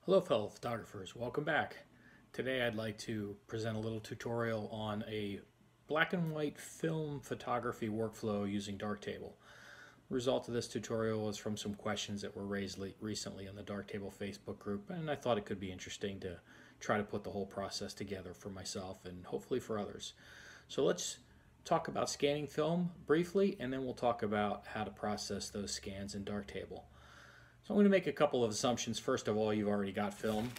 Hello fellow photographers, welcome back. Today I'd like to present a little tutorial on a black and white film photography workflow using Darktable. The result of this tutorial was from some questions that were raised recently in the Darktable Facebook group, and I thought it could be interesting to try to put the whole process together for myself and hopefully for others. So let's talk about scanning film briefly, and then we'll talk about how to process those scans in Darktable. So I'm going to make a couple of assumptions. First of all, you've already got film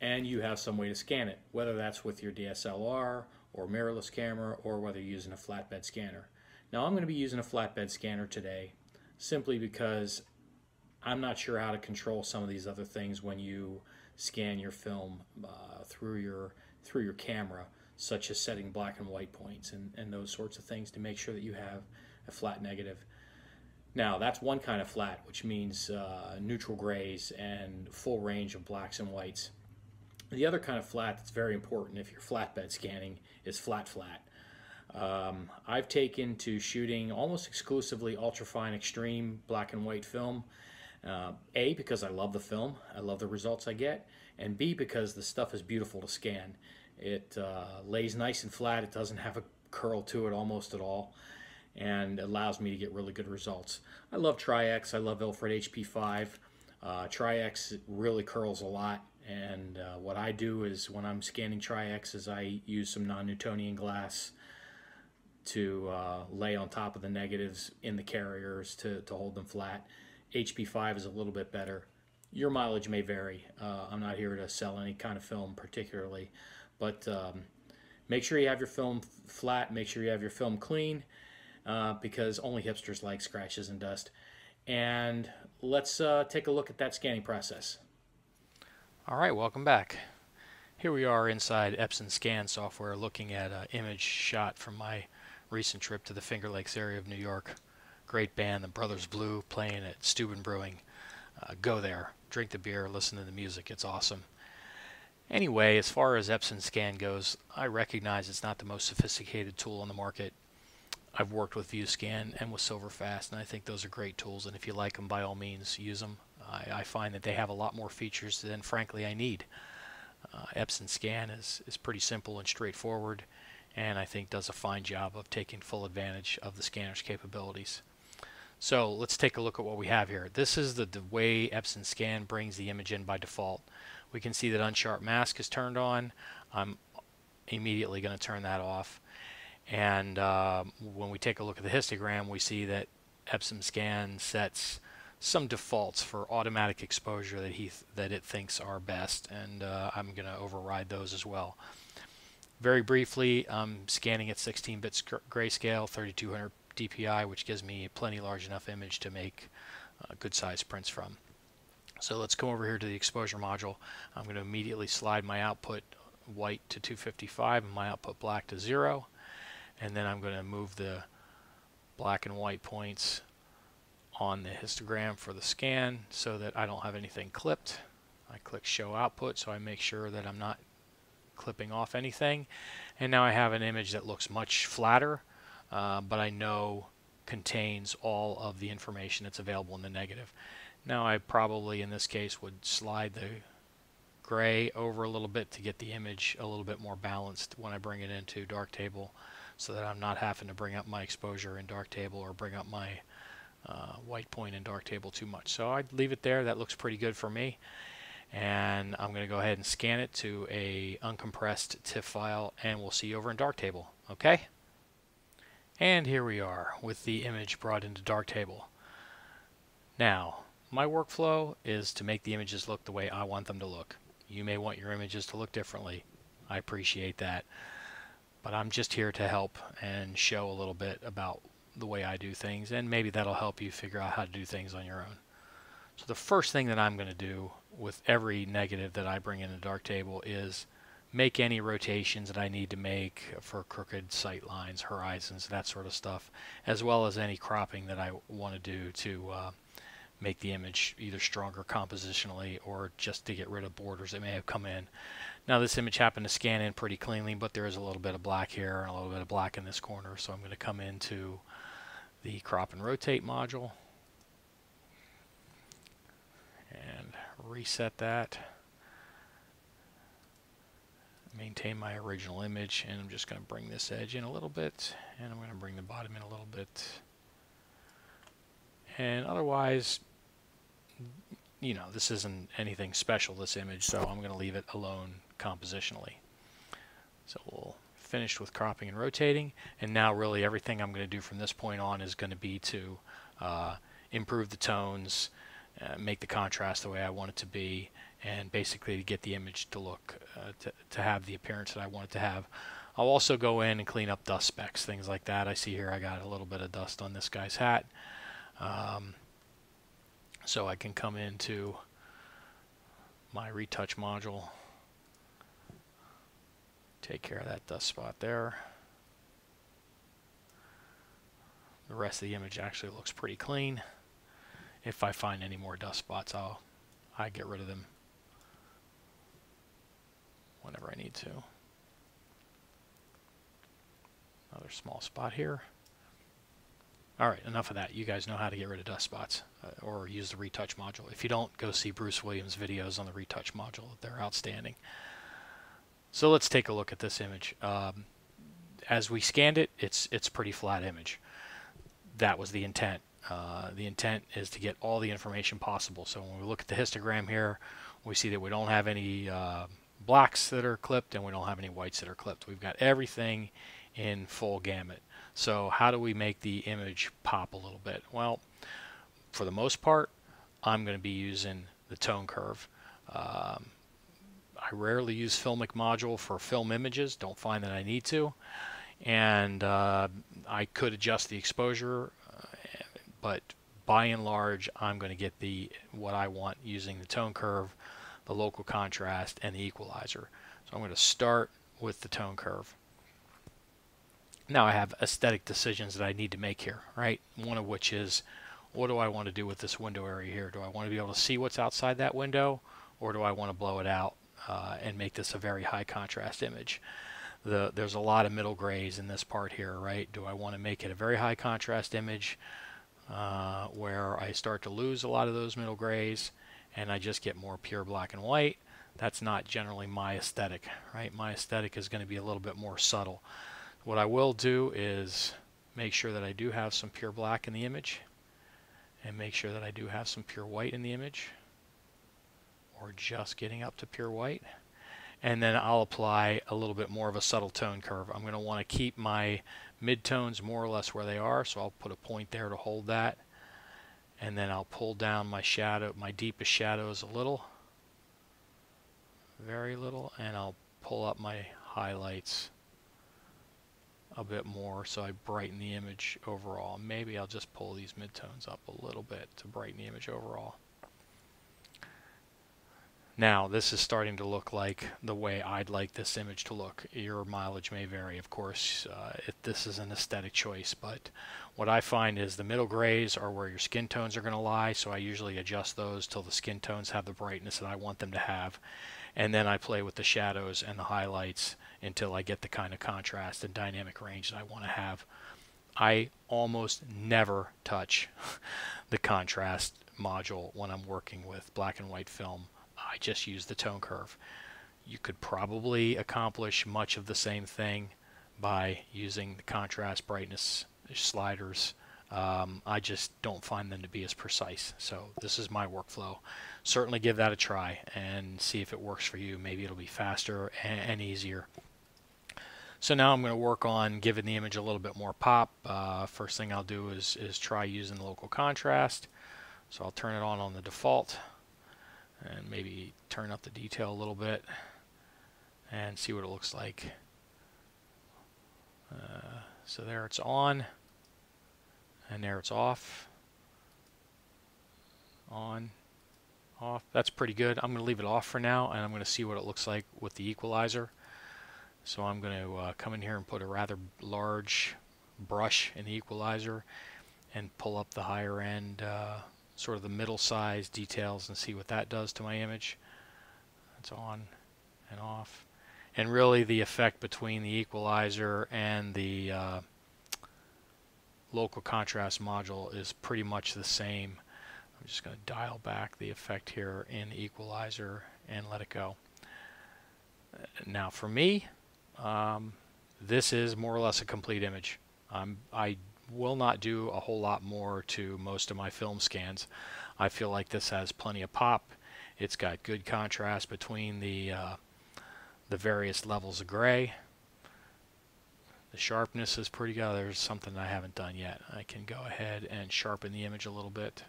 and you have some way to scan it, whether that's with your DSLR or mirrorless camera or whether you're using a flatbed scanner. Now I'm going to be using a flatbed scanner today simply because I'm not sure how to control some of these other things when you scan your film through your camera, such as setting black and white points and those sorts of things to make sure that you have a flat negative. Now that's one kind of flat, which means neutral grays and full range of blacks and whites. The other kind of flat that's very important if you're flatbed scanning is flat. I've taken to shooting almost exclusively ultrafine extreme black and white film. A, because I love the film, I love the results I get, and B, because the stuff is beautiful to scan. It lays nice and flat, it doesn't have a curl to it almost at all, and allows me to get really good results. I love Tri-X, I love Ilford HP5. Tri-X really curls a lot, and what I do is when I'm scanning Tri-X is I use some non-Newtonian glass to lay on top of the negatives in the carriers to hold them flat. HP5 is a little bit better. Your mileage may vary. I'm not here to sell any kind of film particularly, but make sure you have your film flat, make sure you have your film clean, because only hipsters like scratches and dust. And let's take a look at that scanning process. Alright, welcome back. Here we are inside Epson Scan software looking at an image shot from my recent trip to the Finger Lakes area of New York. Great band, the Brothers Blue, playing at Steuben Brewing. Go there, drink the beer, listen to the music, it's awesome. Anyway, as far as Epson Scan goes, I recognize it's not the most sophisticated tool on the market. I've worked with ViewScan and with Silverfast, and I think those are great tools, and if you like them, by all means, use them. I find that they have a lot more features than, frankly, I need. Epson Scan is pretty simple and straightforward, and I think does a fine job of taking full advantage of the scanner's capabilities. So let's take a look at what we have here. This is the way Epson Scan brings the image in by default. We can see that unsharp mask is turned on. I'm immediately going to turn that off. And when we take a look at the histogram, we see that Epson Scan sets some defaults for automatic exposure that it thinks are best, and I'm going to override those as well. Very briefly, I'm scanning at 16-bit grayscale, 3200 DPI, which gives me a plenty large enough image to make good size prints from. So let's come over here to the exposure module. I'm going to immediately slide my output white to 255 and my output black to 0. And then I'm going to move the black and white points on the histogram for the scan so that I don't have anything clipped. I click show output so I make sure that I'm not clipping off anything. And now I have an image that looks much flatter, but I know contains all of the information that's available in the negative. Now I probably in this case would slide the gray over a little bit to get the image a little bit more balanced when I bring it into Darktable, so that I'm not having to bring up my exposure in Darktable or bring up my white point in Darktable too much. So I'd leave it there. That looks pretty good for me. And I'm going to go ahead and scan it to a uncompressed TIFF file, and we'll see you over in Darktable. Okay? And here we are with the image brought into Darktable. Now, my workflow is to make the images look the way I want them to look. You may want your images to look differently. I appreciate that. But I'm just here to help and show a little bit about the way I do things, and maybe that'll help you figure out how to do things on your own. So the first thing that I'm going to do with every negative that I bring into Darktable is make any rotations that I need to make for crooked sight lines, horizons, that sort of stuff, as well as any cropping that I want to do to make the image either stronger compositionally or just to get rid of borders that may have come in. Now this image happened to scan in pretty cleanly, but there is a little bit of black here and a little bit of black in this corner, so I'm going to come into the crop and rotate module and reset that, maintain my original image, and I'm just going to bring this edge in a little bit, and I'm going to bring the bottom in a little bit. And otherwise, you know, this isn't anything special, this image, so I'm going to leave it alone compositionally. So we'll finish with cropping and rotating, and now really everything I'm going to do from this point on is going to be to improve the tones, make the contrast the way I want it to be, and basically to get the image to look, to have the appearance that I want it to have. I'll also go in and clean up dust specks, things like that. I see here I got a little bit of dust on this guy's hat. So I can come into my retouch module, take care of that dust spot there. The rest of the image actually looks pretty clean. If I find any more dust spots, I get rid of them whenever I need to. Another small spot here. Alright, enough of that. You guys know how to get rid of dust spots or use the retouch module. If you don't, go see Bruce Williams' videos on the retouch module. They're outstanding. So let's take a look at this image. As we scanned it, it's a pretty flat image. That was the intent. The intent is to get all the information possible. So when we look at the histogram here, we see that we don't have any blacks that are clipped and we don't have any whites that are clipped. We've got everything in full gamut. So how do we make the image pop a little bit? Well, for the most part, I'm going to be using the tone curve. I rarely use Filmic module for film images. Don't find that I need to. And I could adjust the exposure, but by and large, I'm going to get what I want using the tone curve, the local contrast, and the equalizer. So I'm going to start with the tone curve. Now I have aesthetic decisions that I need to make here, right? One of which is, what do I want to do with this window area here? Do I want to be able to see what's outside that window, or do I want to blow it out and make this a very high contrast image? There's a lot of middle grays in this part here, right? Do I want to make it a very high contrast image where I start to lose a lot of those middle grays and I just get more pure black and white? That's not generally my aesthetic, right? My aesthetic is going to be a little bit more subtle. What I will do is make sure that I do have some pure black in the image and make sure that I do have some pure white in the image, or just getting up to pure white. And then I'll apply a little bit more of a subtle tone curve. I'm going to want to keep my midtones more or less where they are, so I'll put a point there to hold that. And then I'll pull down my shadow, my deepest shadows a little, very little, and I'll pull up my highlights a bit more so I brighten the image overall. Maybe I'll just pull these midtones up a little bit to brighten the image overall. Now this is starting to look like the way I'd like this image to look. Your mileage may vary, of course. This is an aesthetic choice, but what I find is the middle grays are where your skin tones are going to lie, so I usually adjust those till the skin tones have the brightness that I want them to have, and then I play with the shadows and the highlights until I get the kind of contrast and dynamic range that I want to have. I almost never touch the contrast module when I'm working with black and white film. I just use the tone curve. You could probably accomplish much of the same thing by using the contrast brightness sliders. I just don't find them to be as precise. So this is my workflow. Certainly give that a try and see if it works for you. Maybe it'll be faster and easier. So now I'm going to work on giving the image a little bit more pop. First thing I'll do is try using the local contrast. So I'll turn it on the default and maybe turn up the detail a little bit and see what it looks like. So there it's on, and there it's off. On, off. That's pretty good. I'm going to leave it off for now, and I'm going to see what it looks like with the equalizer. So I'm going to come in here and put a rather large brush in the equalizer and pull up the higher end, sort of the middle size details, and see what that does to my image. It's on and off. And really the effect between the equalizer and the local contrast module is pretty much the same. I'm just going to dial back the effect here in the equalizer and let it go. Now for me, this is more or less a complete image. I will not do a whole lot more to most of my film scans. I feel like this has plenty of pop. It's got good contrast between the various levels of gray. The sharpness is pretty good. There's something I haven't done yet. I can go ahead and sharpen the image a little bit.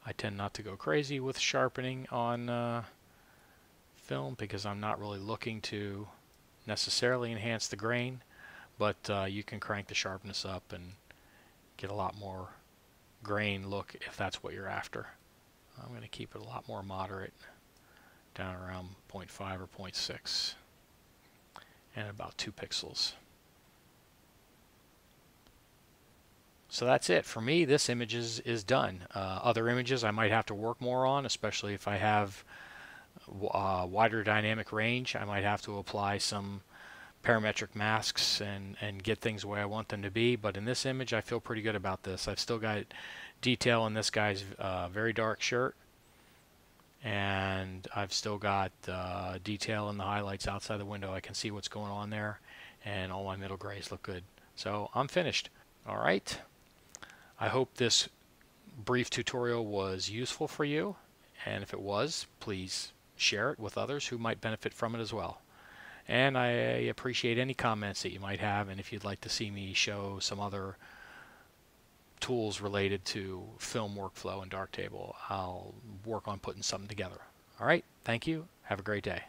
I tend not to go crazy with sharpening on film because I'm not really looking to necessarily enhance the grain, but you can crank the sharpness up and get a lot more grain look if that's what you're after. I'm going to keep it a lot more moderate, down around 0.5 or 0.6 and about 2 pixels. So that's it. For me, this image is done. Other images I might have to work more on, especially if I have wider dynamic range. I might have to apply some parametric masks and get things the way I want them to be. But in this image, I feel pretty good about this. I've still got detail in this guy's very dark shirt. And I've still got detail in the highlights outside the window. I can see what's going on there. And all my middle grays look good. So I'm finished. All right. I hope this brief tutorial was useful for you, and if it was, please share it with others who might benefit from it as well. And I appreciate any comments that you might have, and if you'd like to see me show some other tools related to film workflow and Darktable, I'll work on putting something together. All right, thank you. Have a great day.